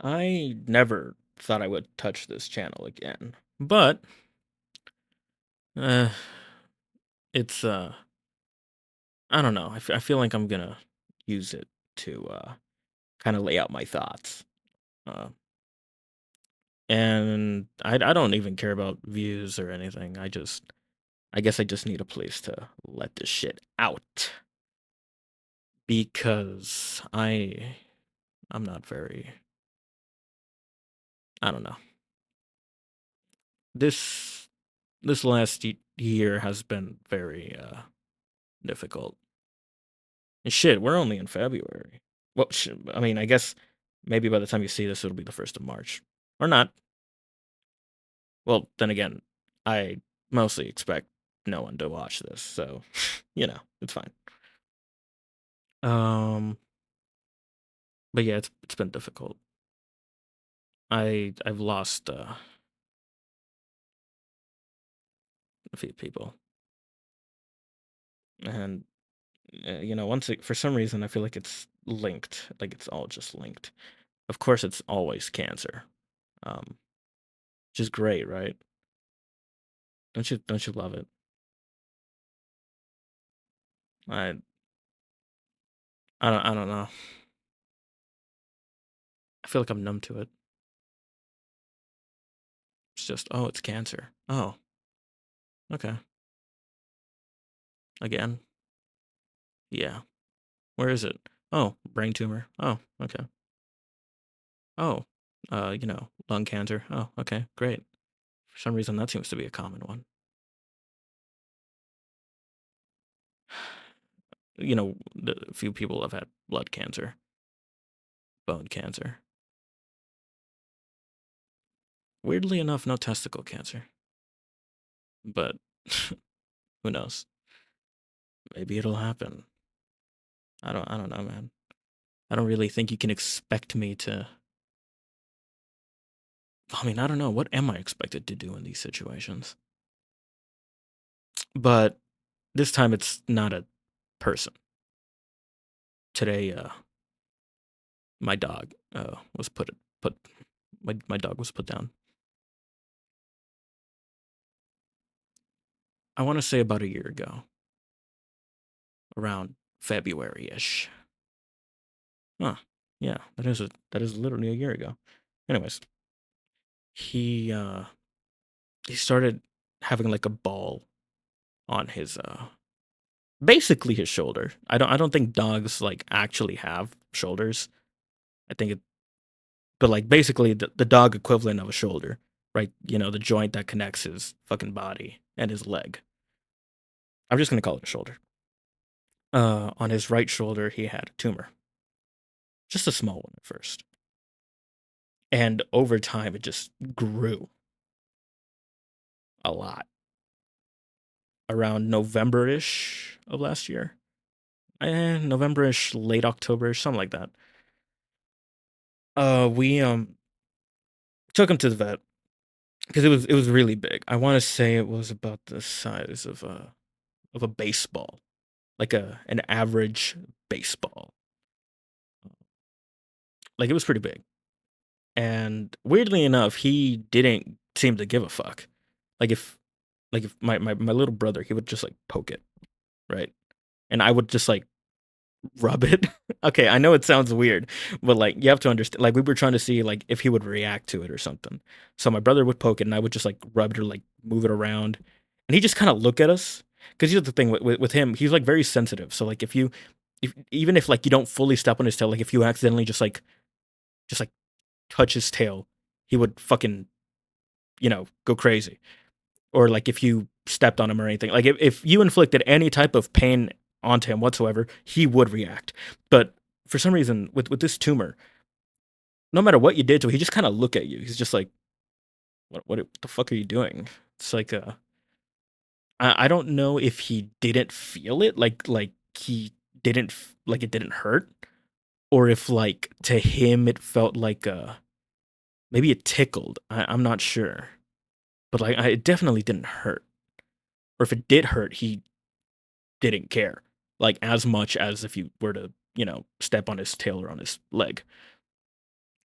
I never thought I would touch this channel again, but uh, it's I don't know. I feel like I'm gonna use it to kind of lay out my thoughts. Uh, and I don't even care about views or anything. I guess I just need a place to let this shit out because I'm not very. I don't know. This this last year has been very difficult. And shit, we're only in February. Well, I mean, I guess maybe by the time you see this, it'll be the 1st of March. Or not. Well, then again, I mostly expect no one to watch this, so, it's fine. Um, but yeah, it's been difficult. I've lost a few people, and for some reason, I feel like it's linked. Like it's all just linked. Of course, it's always cancer, um, which is great, right? Don't you love it? I I don't know. I feel like I'm numb to it. It's just, oh, it's cancer. Oh, okay. Again. Yeah. Where is it? Oh, brain tumor. Oh, okay. Oh, lung cancer. Oh, okay, great. For some reason, that seems to be a common one. A few people have had blood cancer, bone cancer. Weirdly enough, no testicle cancer. But who knows? Maybe it'll happen. I don't know, man. I don't really think you can expect me to. I mean, I don't know. What am I expected to do in these situations? But this time it's not a person. Today, my dog was put my dog was put down. I want to say about a year ago, around February ish. Huh. Yeah, that is literally a year ago. Anyways, he uh he started having like a ball on his basically his shoulder. I don't think dogs like actually have shoulders. I think it but like basically the dog equivalent of a shoulder, right? The joint that connects his fucking body and his leg. I'm just gonna call it a shoulder. On his right shoulder, he had a tumor, just a small one at first, and over time, it just grew a lot. Around November-ish of last year, November-ish, late October-ish, something like that. We took him to the vet because it was really big. I want to say it was about the size of a baseball, like an average baseball. Like it was pretty big. And weirdly enough, he didn't seem to give a fuck. Like if my little brother, he would just like poke it, right? And I would just like rub it. Okay, I know it sounds weird, but like you have to understand, like we were trying to see like if he would react to it or something. So my brother would poke it and I would just like rub it or like move it around. And he just kind of look at us. Because here's the thing with him, he's like very sensitive. So like if even if like you don't fully step on his tail, like if you accidentally just like touch his tail, he would fucking, go crazy. Or like if you stepped on him or anything. Like if you inflicted any type of pain onto him whatsoever, he would react. But for some reason, with this tumor, no matter what you did to him, he just kind of look at you. He's just like, what the fuck are you doing? It's like I don't know if he didn't feel it, like he didn't like it didn't hurt, or if like to him it felt like maybe it tickled. I'm not sure, but like it definitely didn't hurt. Or if it did hurt, he didn't care like as much as if you were to step on his tail or on his leg.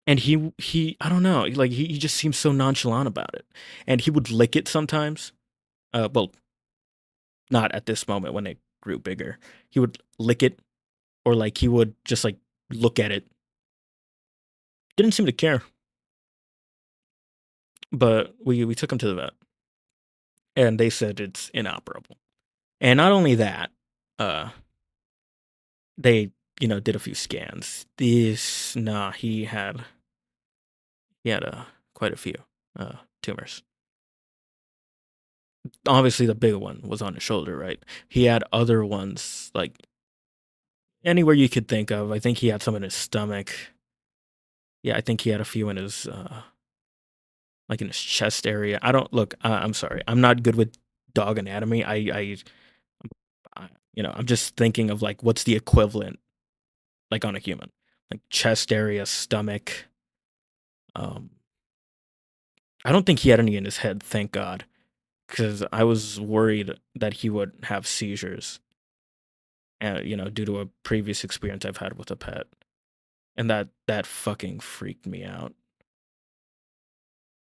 And he I don't know, like he just seems so nonchalant about it. And he would lick it sometimes. Well, not at this moment when it grew bigger. He would lick it, or like he would just like look at it. Didn't seem to care. But we took him to the vet, and they said it's inoperable. And not only that, uh, they did a few scans. This nah, he had quite a few tumors. Obviously, the big one was on his shoulder, right? He had other ones like anywhere you could think of. I think he had some in his stomach. Yeah, I think he had a few in his like in his chest area. I don't look. I'm sorry. I'm not good with dog anatomy. I'm just thinking of like what's the equivalent like on a human, like chest area, stomach. Um, I don't think he had any in his head. Thank God, because I was worried that he would have seizures. Due to a previous experience I've had with a pet, and that fucking freaked me out.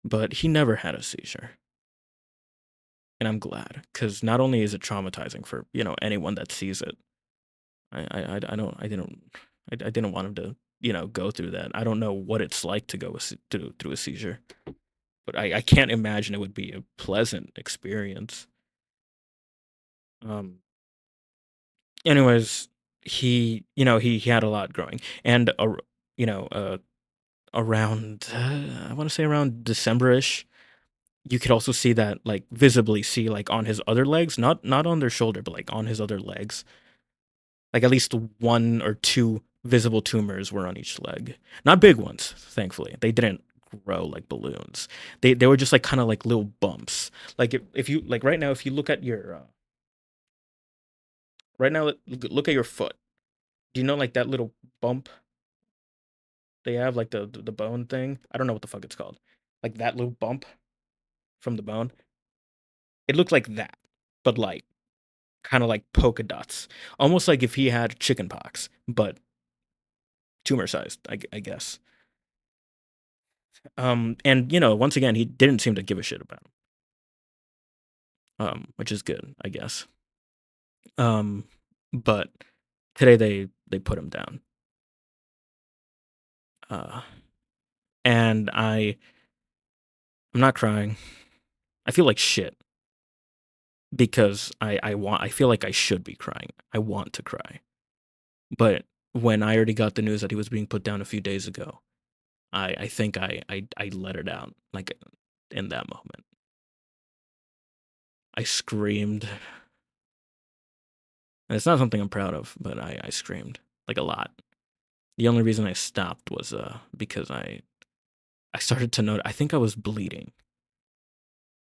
But he never had a seizure, and I'm glad because not only is it traumatizing for anyone that sees it, I don't I didn't want him to go through that. I don't know what it's like to through a seizure, but I can't imagine it would be a pleasant experience. Um. Anyways, he had a lot growing, and you know around I want to say around December-ish, you could also see that like visibly see like on his other legs, not on their shoulder, but like on his other legs, like at least one or two visible tumors were on each leg. Not big ones, thankfully. They didn't grow like balloons. They were just like kind of like little bumps. Like if you like right now, if you look at your right now, look at your foot. Do you know like that little bump they have, like the bone thing? I don't know what the fuck it's called. Like that little bump from the bone. It looked like that, but like kind of like polka dots, almost like if he had chicken pox, but tumor sized, I guess. And once again, he didn't seem to give a shit about him, which is good, I guess. Um, but today they put him down, uh, and I'm not crying. I feel like shit because I feel like I should be crying. I want to cry, but when I already got the news that he was being put down a few days ago, I think I let it out like in that moment. I screamed. And it's not something I'm proud of, but I screamed like a lot. The only reason I stopped was because I started to notice. I think I was bleeding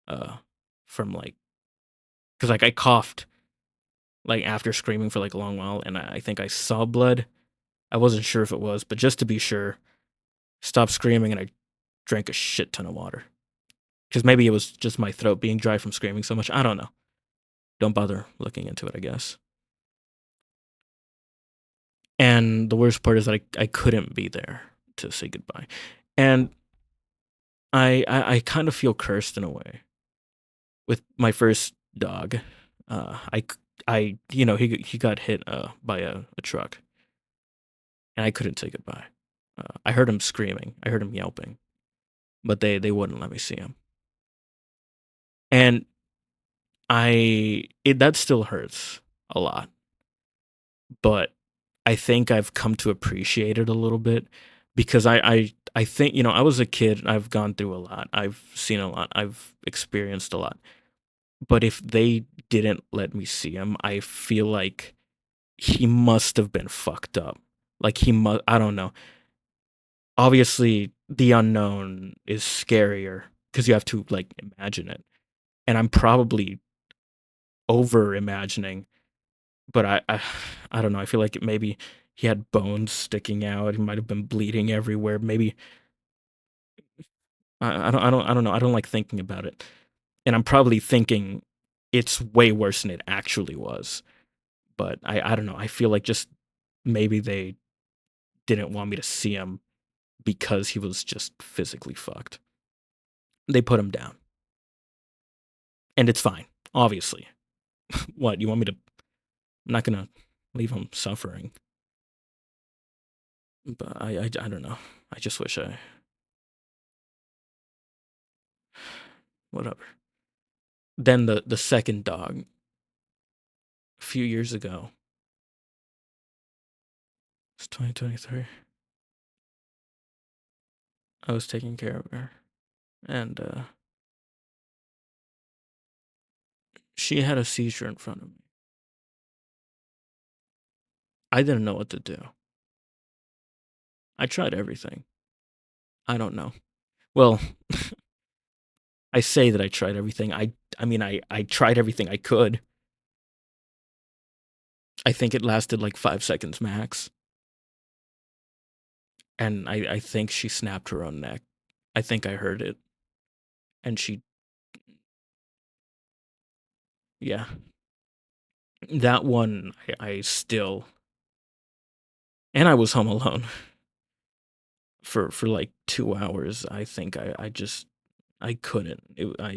uh from like because like I coughed like after screaming for like a long while, and I think I saw blood. I wasn't sure if it was, but just to be sure, stopped screaming and I drank a shit ton of water because maybe it was just my throat being dry from screaming so much. I don't know. Don't bother looking into it, I guess. And the worst part is that I couldn't be there to say goodbye. And I kind of feel cursed in a way with my first dog. He got hit by a truck, and I couldn't say goodbye. I heard him screaming, I heard him yelping, but they wouldn't let me see him, and that still hurts a lot. But I think I've come to appreciate it a little bit because I think I was a kid. I've gone through a lot. I've seen a lot. I've experienced a lot. But if they didn't let me see him, I feel like he must have been fucked up. Like he must. I don't know. Obviously, the unknown is scarier because you have to like imagine it, and I'm probably over imagining. But I don't know. I feel like maybe he had bones sticking out. He might have been bleeding everywhere. Maybe I don't know. I don't like thinking about it, and I'm probably thinking it's way worse than it actually was. But I don't know. I feel like just maybe they didn't want me to see him because he was just physically fucked. They put him down. And it's fine, obviously. What, you want me to? I'm not gonna leave him suffering. But I don't know. I just wish I. Whatever. Then the second dog, a few years ago, it's 2023. I was taking care of her, and she had a seizure in front of me. I didn't know what to do. I tried everything. I don't know. Well, I say that I tried everything. I mean I tried everything I could. I think it lasted like 5 seconds max. And I think she snapped her own neck. I think I heard it. And she, yeah. That one, I still, and I was home alone for like 2 hours. I think I just, I couldn't. Uh,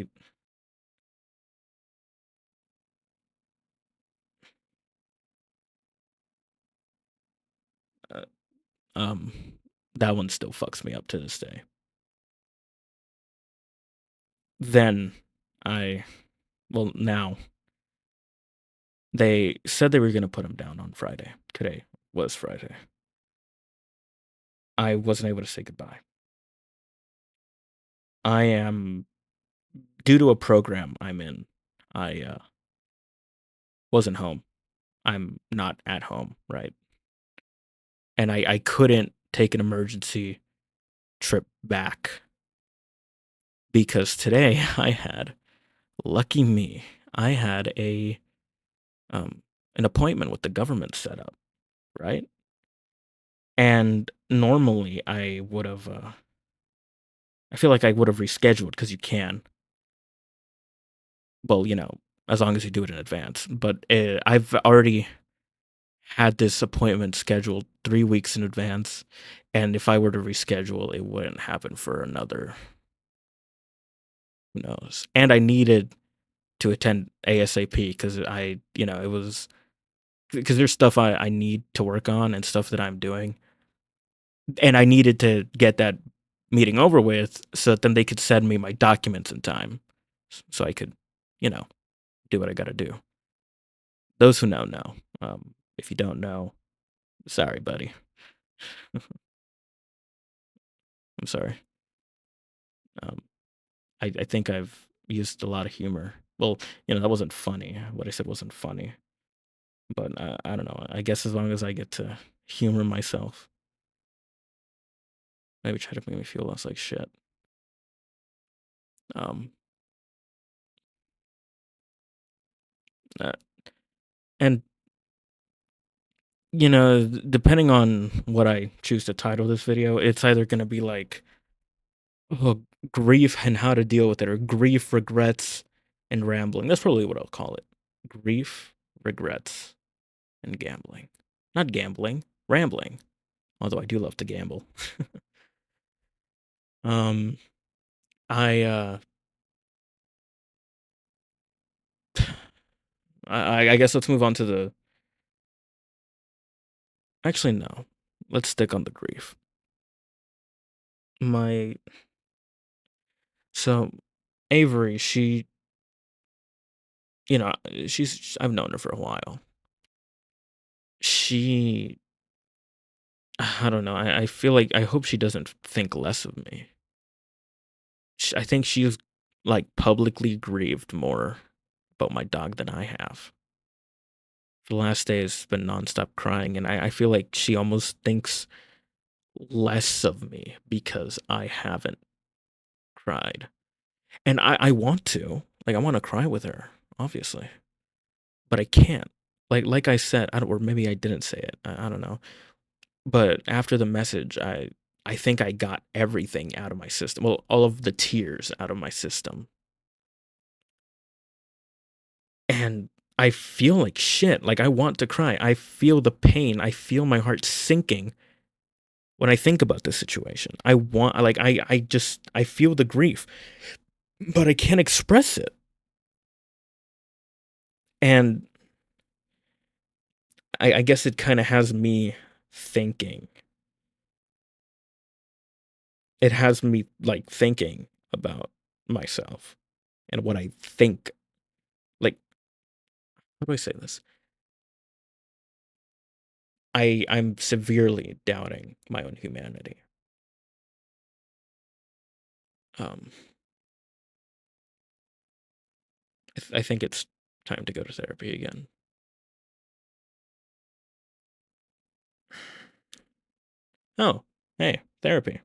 um, that one still fucks me up to this day. Then I, well, now they said they were going to put him down on Friday. Today was Friday. I wasn't able to say goodbye. I am, due to a program I'm in, I wasn't home. I'm not at home, right? And I couldn't take an emergency trip back because today I had, lucky me, I had an appointment with the government set up, right? And normally I would have, I feel like I would have rescheduled because you can. Well, as long as you do it in advance. But I've already had this appointment scheduled 3 weeks in advance, and if I were to reschedule, it wouldn't happen for another, who knows. And I needed to attend ASAP because it was because there's stuff I need to work on and stuff that I'm doing, and I needed to get that meeting over with so that then they could send me my documents in time, so I could, you know, do what I got to do. Those who know. If you don't know, sorry, buddy. I'm sorry. Um, I think I've used a lot of humor. Well, that wasn't funny. What I said wasn't funny. But I don't know. I guess as long as I get to humor myself, maybe try to make me feel less like shit. Um, uh, and depending on what I choose to title this video, it's either gonna be like, oh, grief and how to deal with it, or grief, regrets, and rambling. That's probably what I'll call it. Grief, regrets, and gambling. Not gambling, rambling. Although I do love to gamble. um, I I guess let's move on to the. Actually, no. Let's stick on the grief. My so Avery, she, I've known her for a while. She, I don't know. I feel like I hope she doesn't think less of me. I think she's like publicly grieved more about my dog than I have. The last day has been nonstop crying, and I feel like she almost thinks less of me because I haven't cried. And I want to. Like, I want to cry with her, obviously. But I can't. Like I said, I don't, or maybe I didn't say it. I don't know. But after the message, I think I got everything out of my system. Well, all of the tears out of my system. And I feel like shit. Like, I want to cry. I feel the pain. I feel my heart sinking. when I think about this situation, I want like I just I feel the grief, but I can't express it. And I guess it kind of has me thinking. It has me like thinking about myself and what I think. Like, how do I say this? I'm severely doubting my own humanity. Um, I think it's time to go to therapy again. Oh, hey, therapy.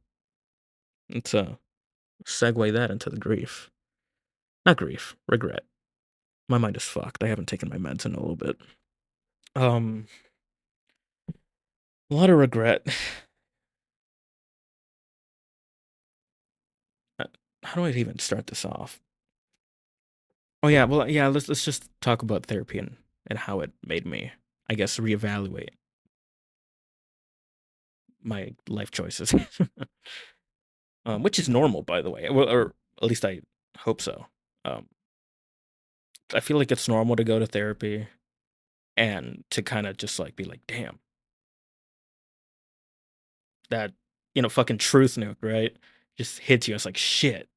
Let's segue that into the grief. Not grief, regret. My mind is fucked. I haven't taken my meds in a little bit. Um, a lot of regret. How do I even start this off? Oh yeah, well yeah, let's just talk about therapy and how it made me, I guess, reevaluate my life choices. Which is normal, by the way. Well, or at least I hope so. Um, I feel like it's normal to go to therapy and to kind of just like be like, damn, that fucking truth nuke, right? Just hits you. It's like shit.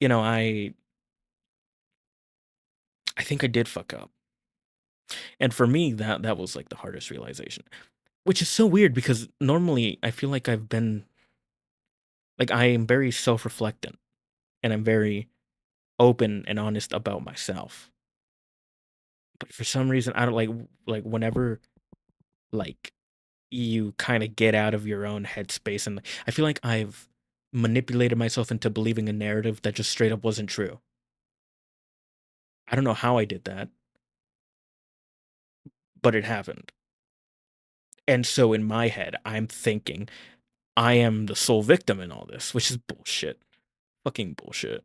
You know, I think I did fuck up, and for me, that was like the hardest realization, which is so weird because normally I feel like I've been like I am very self-reflectant and I'm very open and honest about myself. But for some reason, I don't like whenever like you kind of get out of your own headspace, and I feel like I've manipulated myself into believing a narrative that just straight up wasn't true. I don't know how I did that, but it happened. And so in my head, I'm thinking I am the sole victim in all this, which is bullshit. Fucking bullshit.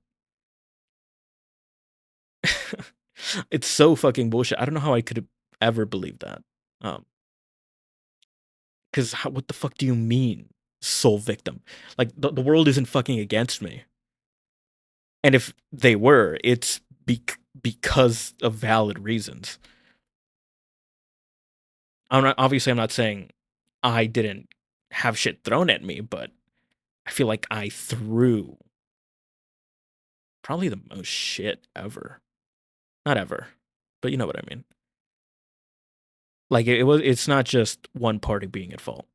It's so fucking bullshit. I don't know how I could have ever believed that. Um, because what the fuck do you mean, sole victim? Like the world isn't fucking against me, and if they were, it's because of valid reasons. I'm not saying I didn't have shit thrown at me, but I feel like I threw probably the most shit ever. Not ever, but you know what I mean. Like it's not just one party being at fault,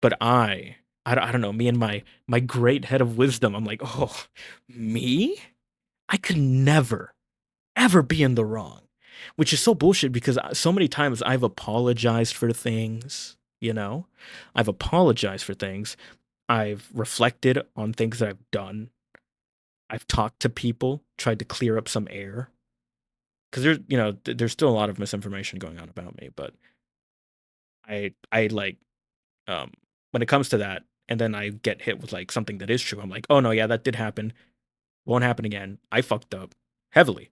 but I don't know. Me and my great head of wisdom. I'm like, oh, me? I could never ever be in the wrong, which is so bullshit because so many times I've apologized for things. I've apologized for things. I've reflected on things that I've done. I've talked to people, tried to clear up some air because there's still a lot of misinformation going on about me, but I like um when it comes to that, and then I get hit with like something that is true. I'm like, oh no, yeah, that did happen. Won't happen again. I fucked up heavily.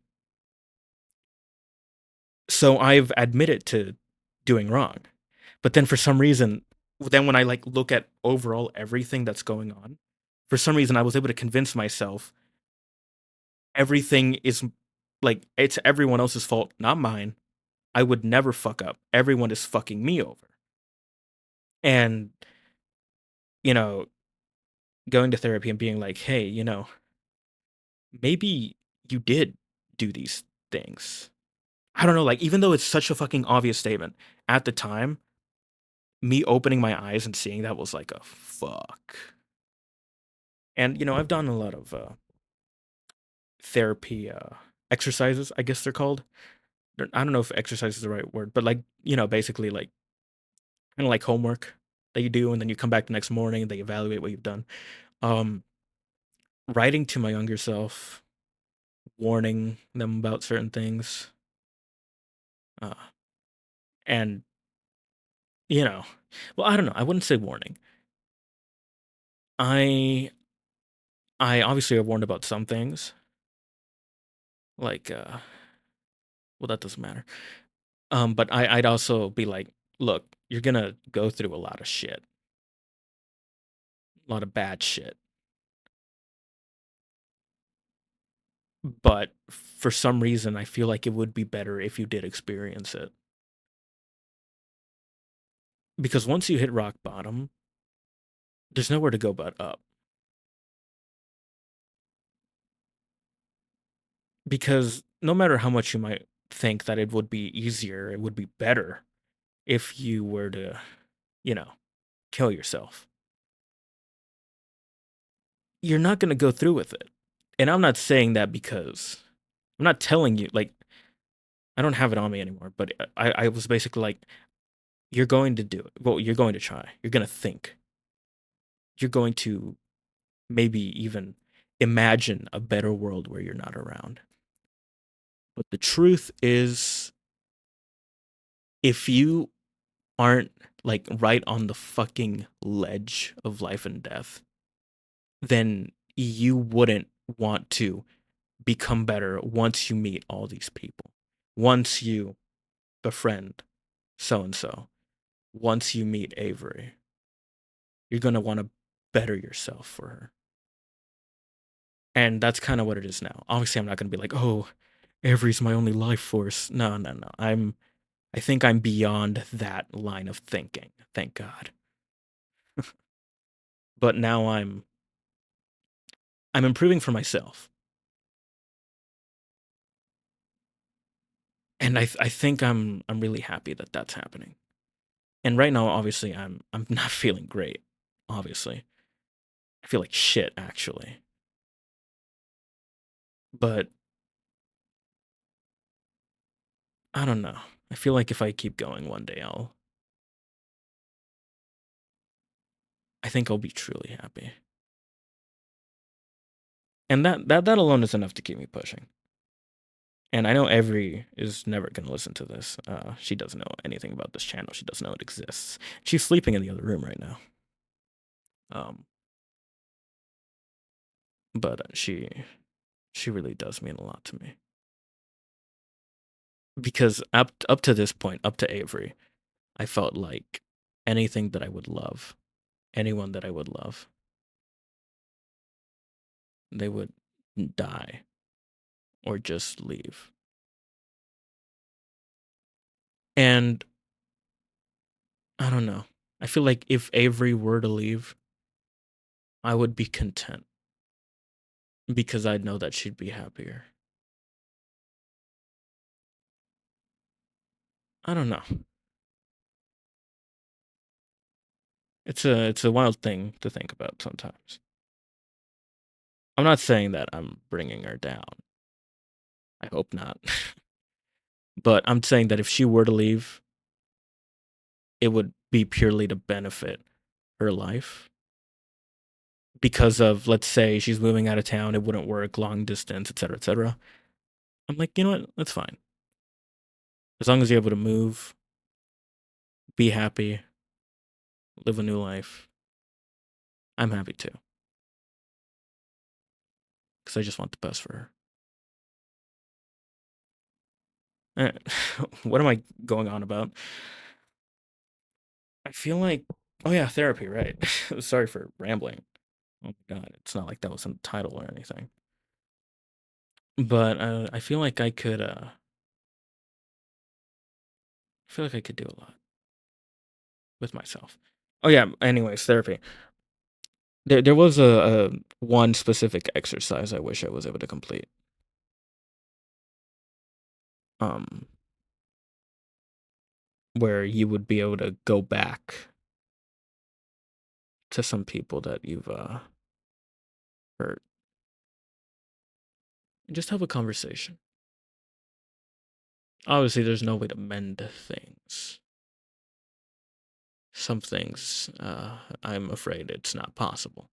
So I've admitted to doing wrong. But then for some reason, then when I like look at overall everything that's going on, for some reason I was able to convince myself everything is like it's everyone else's fault, not mine. I would never fuck up. Everyone is fucking me over. And, you know, going to therapy and being like, hey, maybe you did do these things. I don't know, like, even though it's such a fucking obvious statement, at the time, me opening my eyes and seeing that was like a fuck. And, I've done a lot of therapy exercises, I guess they're called. I don't know if exercise is the right word, but like, basically like kind of like homework that you do and then you come back the next morning and they evaluate what you've done. Um, Writing to my younger self, warning them about certain things, uh, and you know, well, I don't know. I wouldn't say warning. I I obviously have warned about some things, like well, that doesn't matter. But I'd also be like, look, you're gonna go through a lot of shit, a lot of bad shit. But for some reason, I feel like it would be better if you did experience it. Because once you hit rock bottom, there's nowhere to go but up. Because no matter how much you might think that it would be easier, it would be better if you were to, you know, kill yourself. You're not going to go through with it. And I'm not saying that because I'm not telling you, like, I don't have it on me anymore, but I was basically like, you're going to do it. Well, you're going to try. You're going to think. You're going to maybe even imagine a better world where you're not around. But the truth is, if you aren't like right on the fucking ledge of life and death, then you wouldn't want to become better once you meet all these people. Once you befriend so and so, once you meet Avery, you're going to want to better yourself for her. And that's kind of what it is now. Obviously, I'm not going to be like, "Oh, Avery's my only life force." No, no, no. I think I'm beyond that line of thinking. Thank God. But now I'm improving for myself. And I think I'm really happy that that's happening. And right now, obviously, I'm not feeling great. Obviously, I feel like shit actually. But I don't know. I feel like if I keep going one day, I think I'll be truly happy. And that alone is enough to keep me pushing. And I know Avery is never gonna listen to this. She doesn't know anything about this channel. She doesn't know it exists. She's sleeping in the other room right now. Um, but she really does mean a lot to me. Because up to this point, up to Avery, I felt like anything that I would love, anyone that I would love, they would die or just leave. And I don't know. I feel like if Avery were to leave, I would be content because I'd know that she'd be happier. I don't know. It's a wild thing to think about sometimes. I'm not saying that I'm bringing her down. I hope not. But I'm saying that if she were to leave, it would be purely to benefit her life. Because of, let's say, she's moving out of town, it wouldn't work, long distance, etc., etc. I'm like, you know what? That's fine. As long as you're able to move, be happy, live a new life, I'm happy too. Because I just want the best for her. What am I going on about? I feel like, oh yeah, therapy, right? Sorry for rambling. Oh my god, it's not like that was in the title or anything. But I feel like I could. I feel like I could do a lot with myself. Oh yeah. Anyways, therapy. There was a one specific exercise I wish I was able to complete. Um, where you would be able to go back to some people that you've hurt and just have a conversation. Obviously, there's no way to mend things. Some things, I'm afraid it's not possible.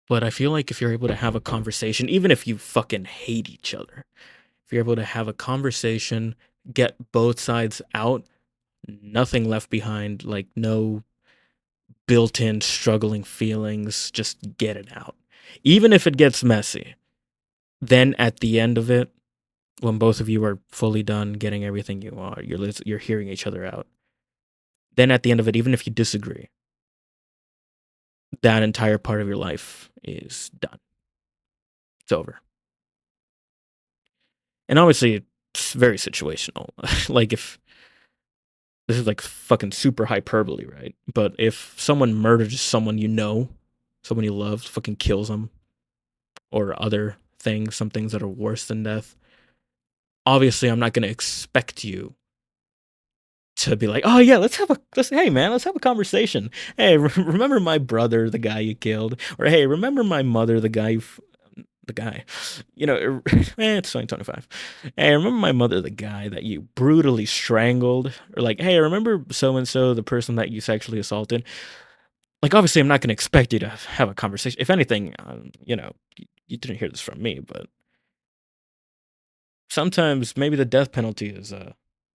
But I feel like if you're able to have a conversation, even if you fucking hate each other, if you're able to have a conversation, get both sides out, nothing left behind, like no built in struggling feelings, just get it out. Even if it gets messy, then at the end of it, when both of you are fully done getting everything you are, you're hearing each other out. then at the end of it, even if you disagree, that entire part of your life is done. It's over. And obviously, it's very situational. Like, if this is like fucking super hyperbole, right? But if someone murders someone you know, someone you love, fucking kills them, or other things, some things that are worse than death, obviously, I'm not going to expect you to be like, oh yeah, hey man, let's have a conversation. Hey, remember my brother, the guy you killed, or hey, remember my mother, the guy, the guy, it's 2025. Hey, remember my mother, the guy that you brutally strangled, or like, hey, remember so and so, the person that you sexually assaulted. Like, obviously, I'm not going to expect you to have a conversation. If anything, you didn't hear this from me, but sometimes maybe the death penalty is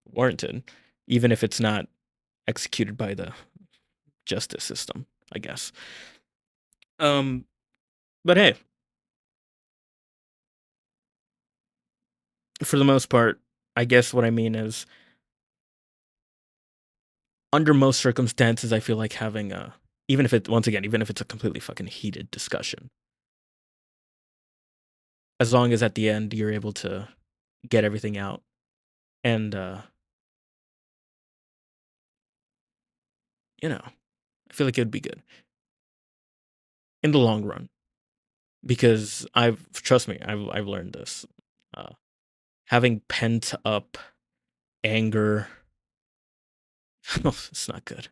warranted, even if it's not executed by the justice system, I guess. Um, but hey, for the most part, I guess what I mean is, under most circumstances, I feel like having even if it, once again, even if it's a completely fucking heated discussion, as long as at the end you're able to get everything out, and I feel like it would be good in the long run, because trust me, I've learned this. Uh, Having pent up anger, it's not good.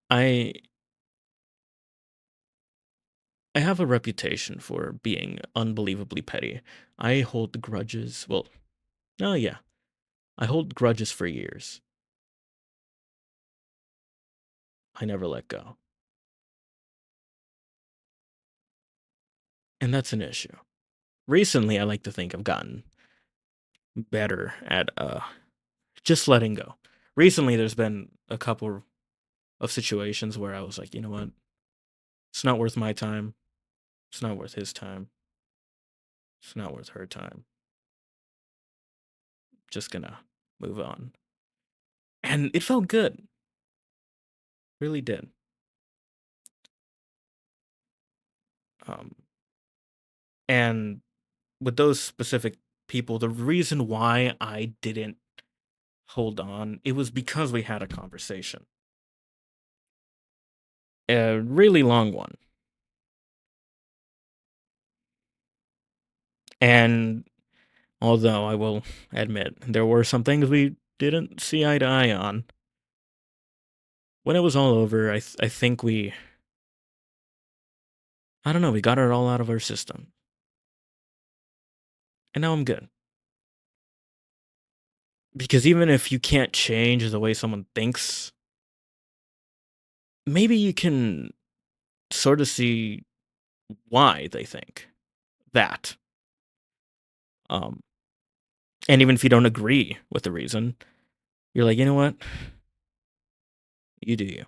I I have a reputation for being unbelievably petty. I hold grudges. Well, oh yeah, I hold grudges for years. I never let go, and that's an issue. Recently, I like to think I've gotten better at just letting go. Recently, there's been a couple of situations where I was like, you know what? It's not worth my time. It's not worth his time. It's not worth her time. Just gonna move on. And it felt good. Really did. Um, and with those specific people, the reason why I didn't hold on, it was because we had a conversation. A really long one. And although I will admit there were some things we didn't see eye to eye on, when it was all over, I think I don't know, we got it all out of our system. And now I'm good. Because even if you can't change the way someone thinks, maybe you can sort of see why they think that. Um, and even if you don't agree with the reason, you're like, you know what? You do you.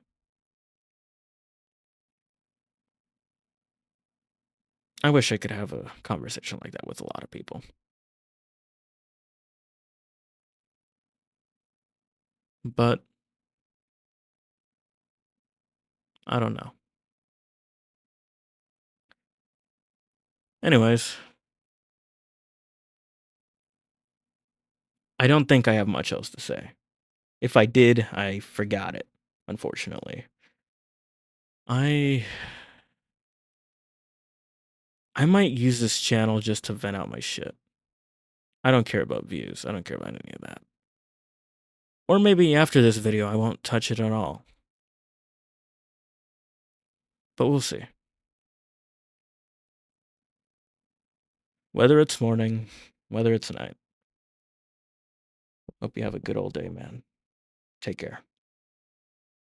I wish I could have a conversation like that with a lot of people. But I don't know. Anyways, I don't think I have much else to say. If I did, I forgot it, unfortunately. I I might use this channel just to vent out my shit. I don't care about views. I don't care about any of that. Or maybe after this video, I won't touch it at all. But we'll see. Whether it's morning, whether it's night. Hope you have a good old day, man. Take care.